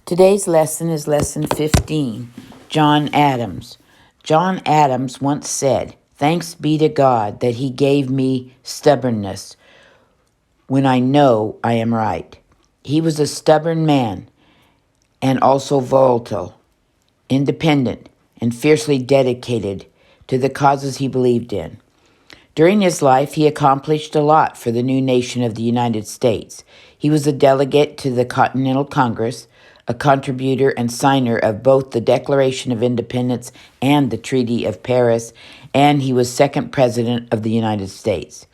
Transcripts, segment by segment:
Today's lesson is Lesson 15, John Adams. John Adams once said, "Thanks be to God that He gave me stubbornness when I know I am right." He was a stubborn man and also volatile, independent, and fiercely dedicated to the causes he believed in. During his life, he accomplished a lot for the new nation of the United States. He was a delegate to the Continental Congress, a contributor and signer of both the Declaration of Independence and the Treaty of Paris, and he was second president of the United States.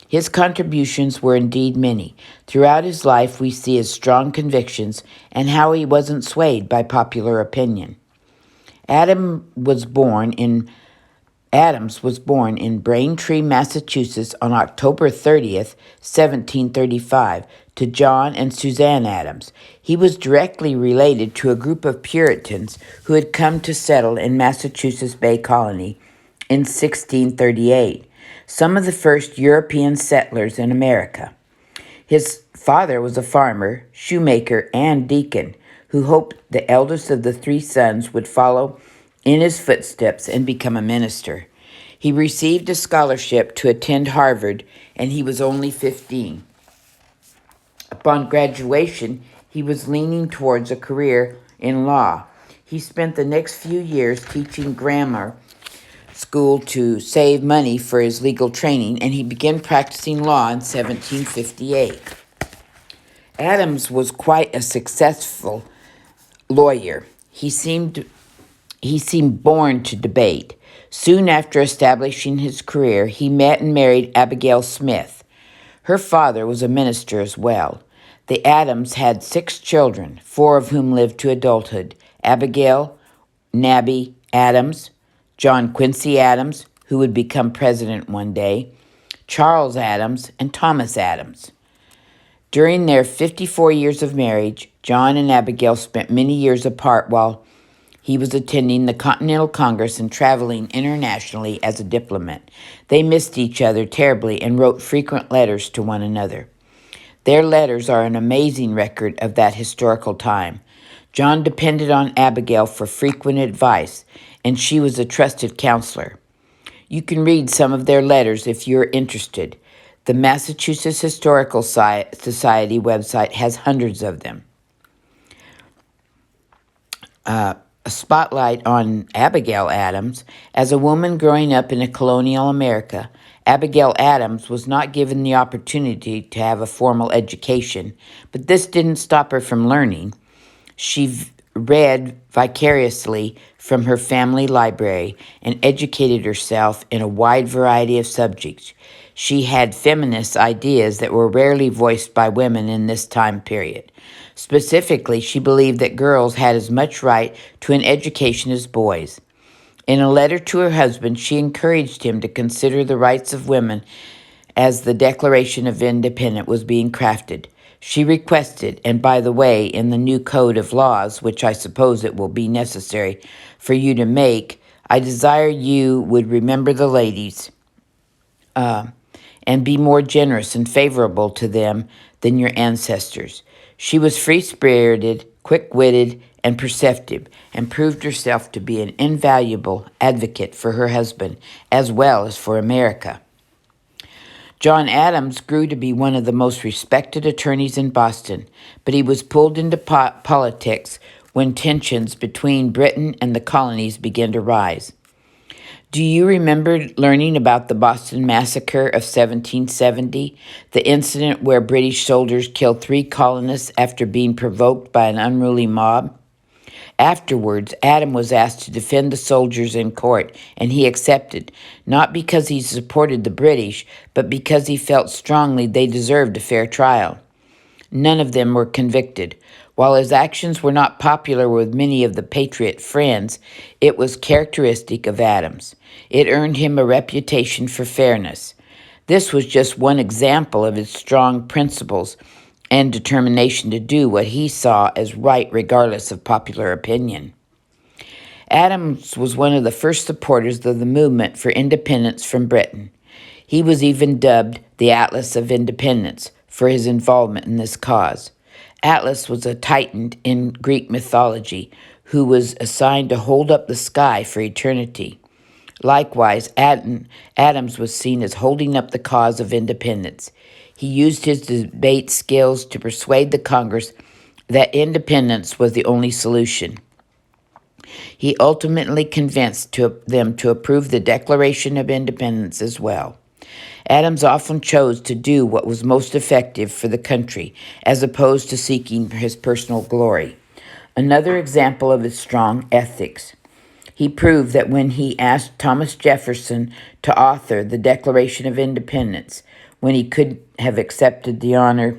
His contributions were indeed many. Throughout his life, we see his strong convictions and how he wasn't swayed by popular opinion. Adams was born in Braintree, Massachusetts on October 30th, 1735, to John and Suzanne Adams. He was directly related to a group of Puritans who had come to settle in Massachusetts Bay Colony in 1638, some of the first European settlers in America. His father was a farmer, shoemaker, and deacon who hoped the eldest of the three sons would follow in his footsteps and become a minister. He received a scholarship to attend Harvard, and he was only 15. Upon graduation, he was leaning towards a career in law. He spent the next few years teaching grammar school to save money for his legal training, and he began practicing law in 1758. Adams was quite a successful lawyer. He seemed born to debate. Soon after establishing his career, he met and married Abigail Smith. Her father was a minister as well. The Adams had 6 children, 4 of whom lived to adulthood: Abigail, Nabby Adams, John Quincy Adams, who would become president one day, Charles Adams, and Thomas Adams. During their 54 years of marriage, John and Abigail spent many years apart while he was attending the Continental Congress and traveling internationally as a diplomat. They missed each other terribly and wrote frequent letters to one another. Their letters are an amazing record of that historical time. John depended on Abigail for frequent advice, and she was a trusted counselor. You can read some of their letters if you're interested. The Massachusetts Historical Society website has hundreds of them. A spotlight on Abigail Adams. As a woman growing up in a colonial America, Abigail Adams was not given the opportunity to have a formal education, but this didn't stop her from learning. She read vicariously from her family library and educated herself in a wide variety of subjects. She had feminist ideas that were rarely voiced by women in this time period. Specifically, she believed that girls had as much right to an education as boys. In a letter to her husband, she encouraged him to consider the rights of women as the Declaration of Independence was being crafted. She requested, and by the way, in the new code of laws, which I suppose it will be necessary for you to make, I desire you would remember the ladies and be more generous and favorable to them than your ancestors. She was free-spirited, quick-witted, and perceptive, and proved herself to be an invaluable advocate for her husband as well as for America. John Adams grew to be one of the most respected attorneys in Boston, but he was pulled into politics when tensions between Britain and the colonies began to rise. Do you remember learning about the Boston Massacre of 1770, the incident where British soldiers killed 3 colonists after being provoked by an unruly mob? Afterwards, Adam was asked to defend the soldiers in court, and he accepted, not because he supported the British, but because he felt strongly they deserved a fair trial. None of them were convicted. While his actions were not popular with many of the Patriot friends, it was characteristic of Adams. It earned him a reputation for fairness. This was just one example of his strong principles and determination to do what he saw as right regardless of popular opinion. Adams was one of the first supporters of the movement for independence from Britain. He was even dubbed the Atlas of Independence for his involvement in this cause. Atlas was a titan in Greek mythology who was assigned to hold up the sky for eternity. Likewise, Adams was seen as holding up the cause of independence. He used his debate skills to persuade the Congress that independence was the only solution. He ultimately convinced them to approve the Declaration of Independence as well. Adams often chose to do what was most effective for the country, as opposed to seeking his personal glory. Another example of his strong ethics. He proved that when he asked Thomas Jefferson to author the Declaration of Independence, when he could have accepted the honor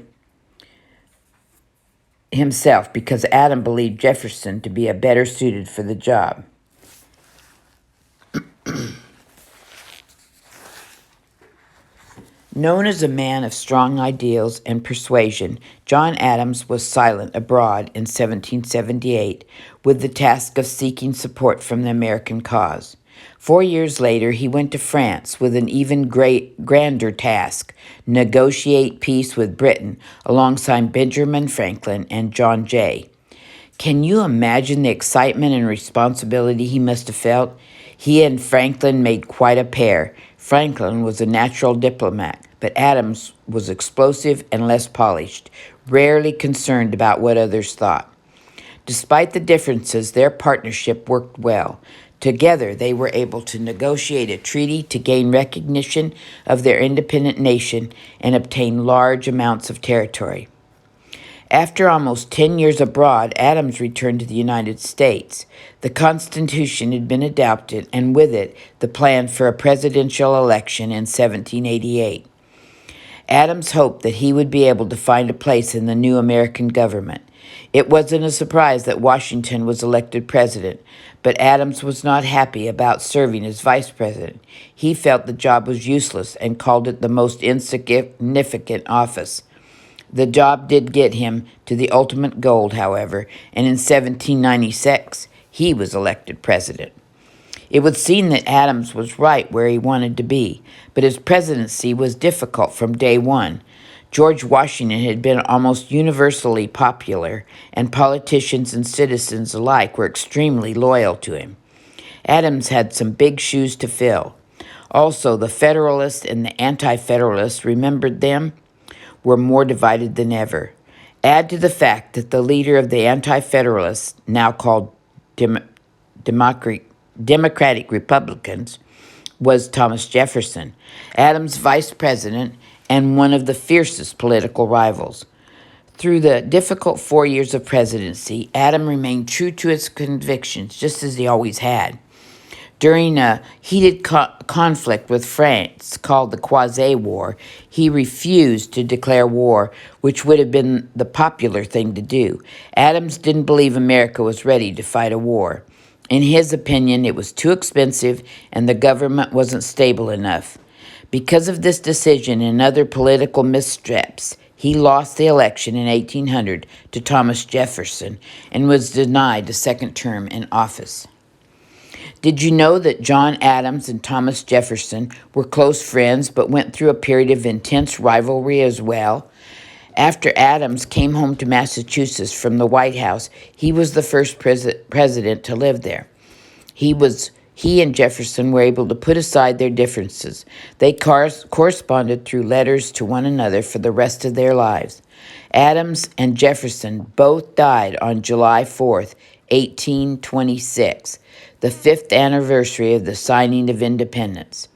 himself because Adams believed Jefferson to be a better suited for the job. Known as a man of strong ideals and persuasion, John Adams was silent abroad in 1778 with the task of seeking support from the American cause. 4 years later, he went to France with an even grander task: negotiate peace with Britain alongside Benjamin Franklin and John Jay. Can you imagine the excitement and responsibility he must have felt? He and Franklin made quite a pair. Franklin was a natural diplomat, but Adams was explosive and less polished, rarely concerned about what others thought. Despite the differences, their partnership worked well. Together, they were able to negotiate a treaty to gain recognition of their independent nation and obtain large amounts of territory. After almost 10 years abroad, Adams returned to the United States. The Constitution had been adopted, and with it, the plan for a presidential election in 1788. Adams hoped that he would be able to find a place in the new American government. It wasn't a surprise that Washington was elected president, but Adams was not happy about serving as vice president. He felt the job was useless and called it the most insignificant office. The job did get him to the ultimate goal, however, and in 1796, he was elected president. It would seem that Adams was right where he wanted to be, but his presidency was difficult from day one. George Washington had been almost universally popular, and politicians and citizens alike were extremely loyal to him. Adams had some big shoes to fill. Also, the Federalists and the Anti-Federalists, remembered them, were more divided than ever. Add to the fact that the leader of the Anti-Federalists, now called Democratic Republicans, was Thomas Jefferson, Adams' vice president and one of the fiercest political rivals. Through the difficult 4 years of presidency, Adams remained true to his convictions, just as he always had. During a heated conflict with France called the Croisade War, he refused to declare war, which would have been the popular thing to do. Adams didn't believe America was ready to fight a war. In his opinion, it was too expensive and the government wasn't stable enough. Because of this decision and other political missteps, he lost the election in 1800 to Thomas Jefferson and was denied a second term in office. Did you know that John Adams and Thomas Jefferson were close friends but went through a period of intense rivalry as well? After Adams came home to Massachusetts from the White House, he was the first president to live there. He and Jefferson were able to put aside their differences. They corresponded through letters to one another for the rest of their lives. Adams and Jefferson both died on July 4th, 1826, the 5th anniversary of the signing of independence.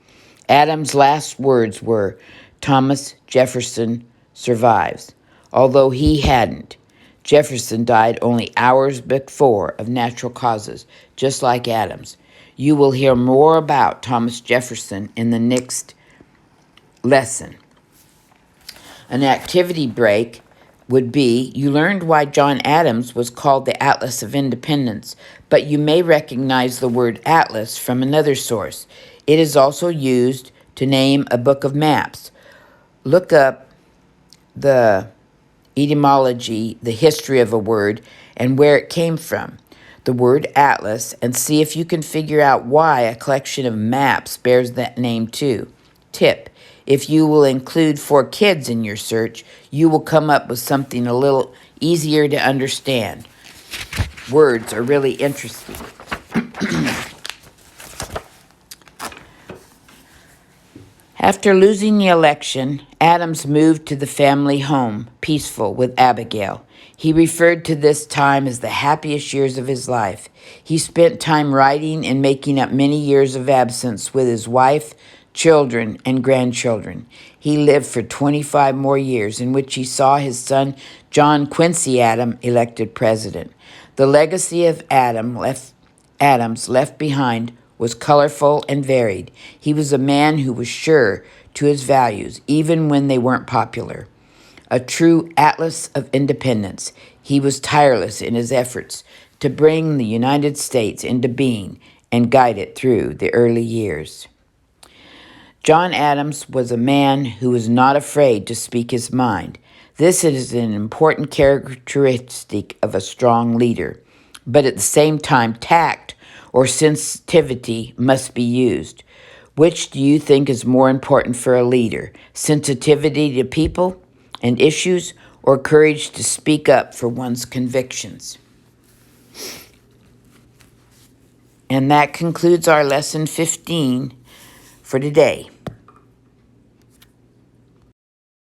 Adams' last words were, "Thomas Jefferson survives." Although he hadn't. Jefferson died only hours before of natural causes, just like Adams. You will hear more about Thomas Jefferson in the next lesson. An activity break would be, you learned why John Adams was called the Atlas of Independence, but you may recognize the word atlas from another source. It is also used to name a book of maps. Look up the etymology, the history of a word, and where it came from, the word atlas, and see if you can figure out why a collection of maps bears that name too. Tip: if you will include 4 kids in your search, you will come up with something a little easier to understand. Words are really interesting. After losing the election, Adams moved to the family home, peaceful, with Abigail. He referred to this time as the happiest years of his life. He spent time writing and making up many years of absence with his wife, children, and grandchildren. He lived for 25 more years, in which he saw his son John Quincy Adams elected president. The legacy of Adams left behind was colorful and varied. He was a man who was sure to his values, even when they weren't popular. A true atlas of independence, he was tireless in his efforts to bring the United States into being and guide it through the early years. John Adams was a man who was not afraid to speak his mind. This is an important characteristic of a strong leader, but at the same time, tact or sensitivity must be used. Which do you think is more important for a leader? Sensitivity to people and issues, or courage to speak up for one's convictions? And that concludes our lesson 15 for today.